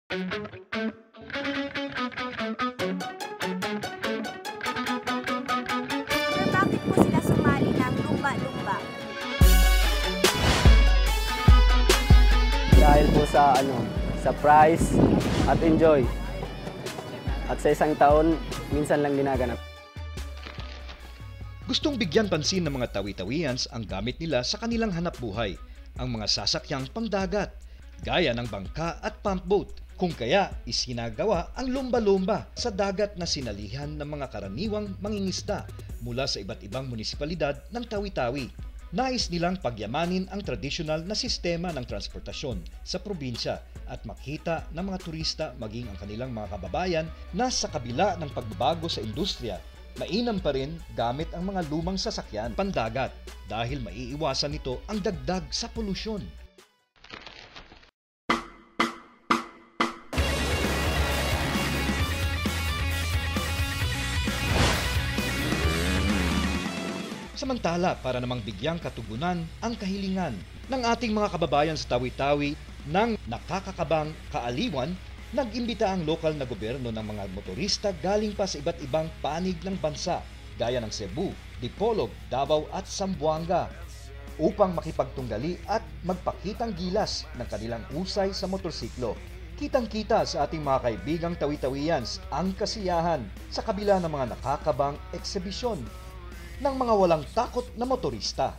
Sir, bakit po sila sumali ng lumba-lumba? Dahil po sa price at enjoy. At sa isang taon, minsan lang ginaganap. Gustong bigyan pansin ng mga tawi-tawiyans ang gamit nila sa kanilang hanapbuhay, ang mga sasakyang pangdagat, gaya ng bangka at pump boat. Kung kaya isinagawa ang lumba-lumba sa dagat na sinalihan ng mga karaniwang mangingisda mula sa iba't ibang munisipalidad ng Tawi-Tawi. Nais nilang pagyamanin ang tradisyonal na sistema ng transportasyon sa probinsya at makita ng mga turista maging ang kanilang mga kababayan na sa kabila ng pagbabago sa industriya, mainam pa rin gamit ang mga lumang sasakyan pandagat dahil maiiwasan nito ang dagdag sa polusyon. Samantala, para namang bigyang katugunan ang kahilingan ng ating mga kababayan sa Tawi-Tawi ng nakakakabang kaaliwan, nag-imbita ang lokal na gobyerno ng mga motorista galing pa sa iba't ibang panig ng bansa gaya ng Cebu, Dipolog, Davao at Zamboanga upang makipagtunggali at magpakitang gilas ng kanilang usay sa motorsiklo. Kitang-kita sa ating mga kaibigang Tawi-Tawiyans ang kasiyahan sa kabila ng mga nakakabang eksibisyon ng mga walang takot na motorista.